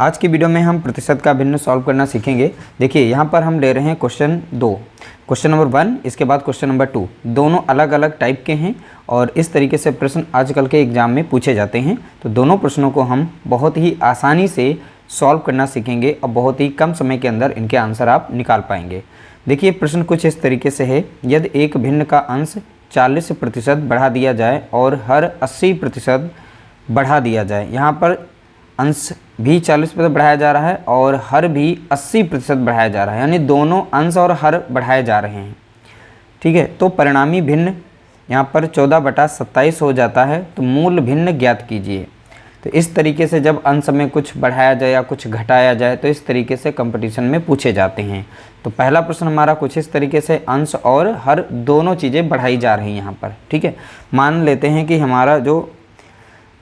आज की वीडियो में हम प्रतिशत का भिन्न सॉल्व करना सीखेंगे। देखिए यहाँ पर हम ले रहे हैं क्वेश्चन 2, क्वेश्चन नंबर 1, इसके बाद क्वेश्चन नंबर 2। दोनों अलग अलग टाइप के हैं और इस तरीके से प्रश्न आजकल के एग्जाम में पूछे जाते हैं। तो दोनों प्रश्नों को हम बहुत ही आसानी से सॉल्व करना सीखेंगे और बहुत ही कम समय के अंदर इनके आंसर आप निकाल पाएंगे। देखिए प्रश्न कुछ इस तरीके से है, यदि एक भिन्न का अंश 40% बढ़ा दिया जाए और हर 80% बढ़ा दिया जाए। यहाँ पर अंश भी 40% बढ़ाया जा रहा है और हर भी 80% बढ़ाया जा रहा है, यानी दोनों अंश और हर बढ़ाए जा रहे हैं। ठीक है, तो परिणामी भिन्न यहाँ पर 14/27 हो जाता है। तो मूल भिन्न ज्ञात कीजिए। तो इस तरीके से जब अंश में कुछ बढ़ाया जाए या कुछ घटाया जाए तो इस तरीके से कंपटीशन में पूछे जाते हैं। तो पहला प्रश्न हमारा कुछ इस तरीके से अंश और हर दोनों चीज़ें बढ़ाई जा रही हैं यहाँ पर। ठीक है, मान लेते हैं कि हमारा जो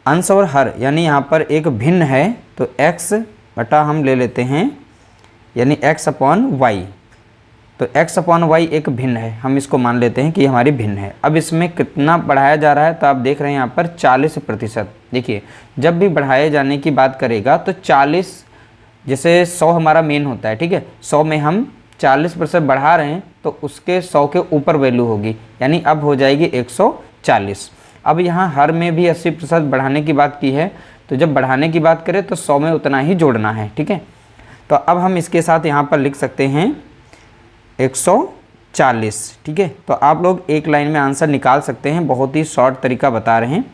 अंश और हर यानी यहाँ पर एक भिन्न है तो x बटा हम ले लेते हैं यानी x/y। तो x/y एक भिन्न है, हम इसको मान लेते हैं कि हमारी भिन्न है। अब इसमें कितना बढ़ाया जा रहा है तो आप देख रहे हैं यहाँ पर 40%। देखिए जब भी बढ़ाए जाने की बात करेगा तो 40, जैसे 100 हमारा मेन होता है। ठीक है, 100 में हम 40% बढ़ा रहे हैं तो उसके 100 के ऊपर वैल्यू होगी, यानी अब हो जाएगी 140। अब यहाँ हर में भी 80% बढ़ाने की बात की है, तो जब बढ़ाने की बात करें तो 100 में उतना ही जोड़ना है। ठीक है, तो अब हम इसके साथ यहाँ पर लिख सकते हैं 140। ठीक है, तो आप लोग एक लाइन में आंसर निकाल सकते हैं, बहुत ही शॉर्ट तरीका बता रहे हैं।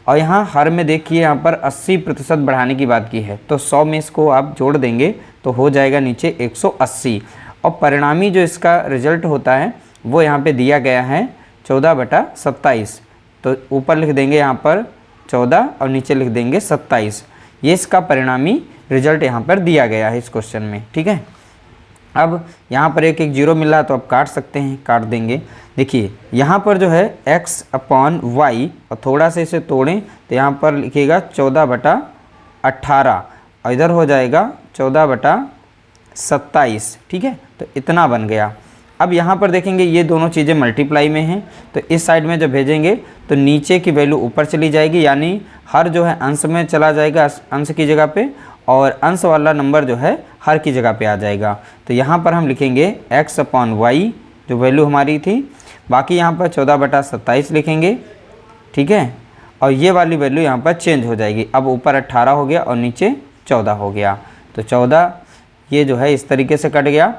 और यहाँ हर में देखिए यहाँ पर 80% बढ़ाने की बात की है, तो 100 में इसको आप जोड़ देंगे तो हो जाएगा नीचे 180। और परिणामी जो इसका रिजल्ट होता है वो यहाँ पे दिया गया है 14/27। तो ऊपर लिख देंगे यहाँ पर 14 और नीचे लिख देंगे 27। ये इसका परिणामी रिजल्ट यहाँ पर दिया गया है इस क्वेश्चन में। ठीक है, अब यहाँ पर एक जीरो मिल रहा है तो आप काट सकते हैं, काट देंगे। देखिए यहाँ पर जो है x/y और थोड़ा सा इसे तोड़ें तो यहाँ पर लिखिएगा 14/18 और इधर हो जाएगा 14/27। ठीक है, तो इतना बन गया। अब यहाँ पर देखेंगे ये दोनों चीज़ें मल्टीप्लाई में हैं, तो इस साइड में जब भेजेंगे तो नीचे की वैल्यू ऊपर चली जाएगी, यानी हर जो है अंश में चला जाएगा अंश की जगह पे, और अंश वाला नंबर जो है हर की जगह पे आ जाएगा। तो यहाँ पर हम लिखेंगे x/y जो वैल्यू हमारी थी, बाकी यहाँ पर 14/27 लिखेंगे। ठीक है, और ये वाली वैल्यू यहाँ पर चेंज हो जाएगी। अब ऊपर 18 हो गया और नीचे 14 हो गया। तो 14 ये जो है इस तरीके से कट गया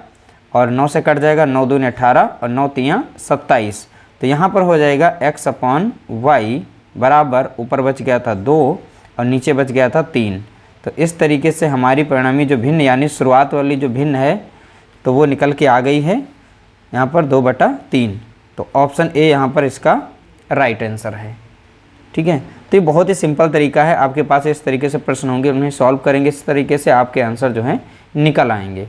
और 9 से कट जाएगा, 9 दूनी 18 और 9 तियाँ 27। तो यहाँ पर हो जाएगा x/y बराबर ऊपर बच गया था 2 और नीचे बच गया था 3। तो इस तरीके से हमारी परिणामी जो भिन्न यानी शुरुआत वाली जो भिन्न है तो वो निकल के आ गई है यहाँ पर 2/3। तो ऑप्शन ए यहाँ पर इसका राइट आंसर है। ठीक है, तो ये बहुत ही सिंपल तरीका है। आपके पास इस तरीके से प्रश्न होंगे, उन्हें सॉल्व करेंगे, इस तरीके से आपके आंसर जो हैं निकल आएंगे।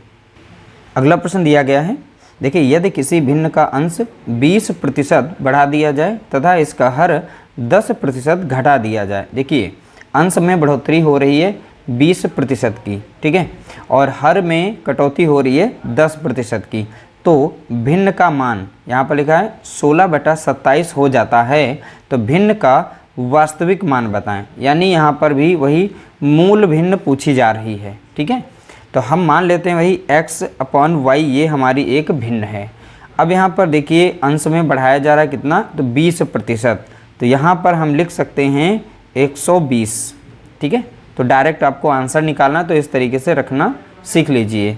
अगला प्रश्न दिया गया है, देखिए यदि किसी भिन्न का अंश 20% बढ़ा दिया जाए तथा इसका हर 10% घटा दिया जाए। देखिए अंश में बढ़ोतरी हो रही है 20% की, ठीक है, और हर में कटौती हो रही है 10% की। तो भिन्न का मान यहाँ पर लिखा है 16/27 हो जाता है। तो भिन्न का वास्तविक मान बताएं, यानी यहाँ पर भी वही मूल भिन्न पूछी जा रही है। ठीक है, तो हम मान लेते हैं वही x/y ये हमारी एक भिन्न है। अब यहाँ पर देखिए अंश में बढ़ाया जा रहा है कितना, तो 20%। तो यहाँ पर हम लिख सकते हैं 120। ठीक है, तो डायरेक्ट आपको आंसर निकालना, तो इस तरीके से रखना सीख लीजिए।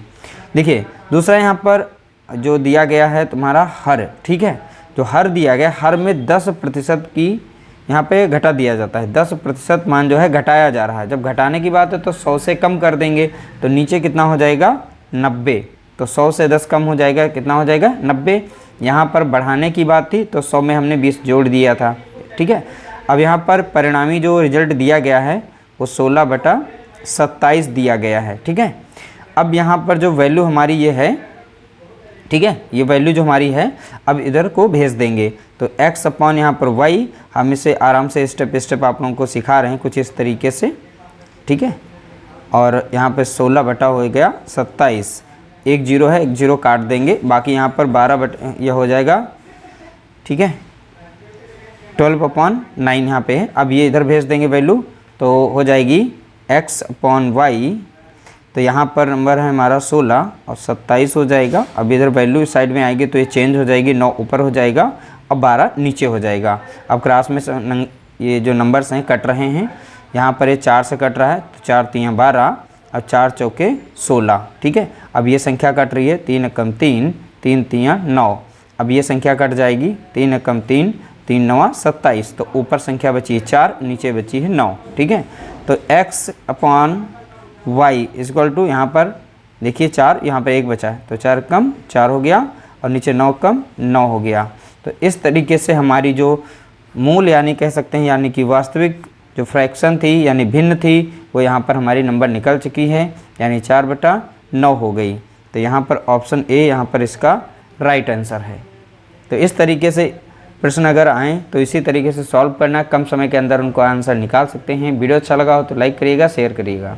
देखिए दूसरा यहाँ पर जो दिया गया है तुम्हारा हर। ठीक है, जो हर दिया गया, हर में 10% की यहाँ पे घटा दिया जाता है। 10% मान जो है घटाया जा रहा है। जब घटाने की बात है तो 100 से कम कर देंगे तो नीचे कितना हो जाएगा 90। तो 100 से 10 कम हो जाएगा, कितना हो जाएगा 90। यहाँ पर बढ़ाने की बात थी तो 100 में हमने 20 जोड़ दिया था। ठीक है, अब यहाँ पर परिणामी जो रिजल्ट दिया गया है वो 16/27 दिया गया है। ठीक है, अब यहाँ पर जो वैल्यू हमारी ये है, ठीक है, ये वैल्यू जो हमारी है अब इधर को भेज देंगे। तो x/ यहाँ पर y, हम इसे आराम से स्टेप स्टेप आप लोगों को सिखा रहे हैं कुछ इस तरीके से। ठीक है, और यहाँ पे 16 हो गया 27, एक जीरो है, एक जीरो काट देंगे, बाकी यहाँ पर 12 यह हो जाएगा। ठीक है, 12/9 यहाँ पे है। अब ये इधर भेज देंगे वैल्यू, तो हो जाएगी x/y तो यहाँ पर नंबर है हमारा 16 और 27 हो जाएगा। अब इधर वैल्यू इस साइड में आएगी तो ये चेंज हो जाएगी, 9 ऊपर हो जाएगा और 12 नीचे हो जाएगा। अब क्लास में ये जो नंबर्स हैं कट रहे हैं, यहाँ पर ये 4 से कट रहा है तो 4 3 12 और 4 चौके 16, ठीक है। अब ये संख्या कट रही है 3 एकम 3, 3 3 9। अब ये संख्या कट जाएगी 3 एकम 3, 3 9 27। तो ऊपर संख्या बची है 4, नीचे बची है 9, ठीक है। तो x upon y equal to यहाँ पर देखिए 4, यहाँ पर 1 बचा है तो 4 कम 4 हो गया और नीचे 9 कम 9 हो गया। तो इस तरीके से हमारी जो मूल यानी कह सकते हैं यानी कि वास्तविक जो फ्रैक्शन थी यानी भिन्न थी वो यहाँ पर हमारी नंबर निकल चुकी है, यानी 4/9 हो गई। तो यहाँ पर ऑप्शन ए यहाँ पर इसका राइट आंसर है। तो इस तरीके से प्रश्न अगर आएँ तो इसी तरीके से सॉल्व करना, कम समय के अंदर उनको आंसर निकाल सकते हैं। वीडियो अच्छा लगा हो तो लाइक करिएगा, शेयर करिएगा।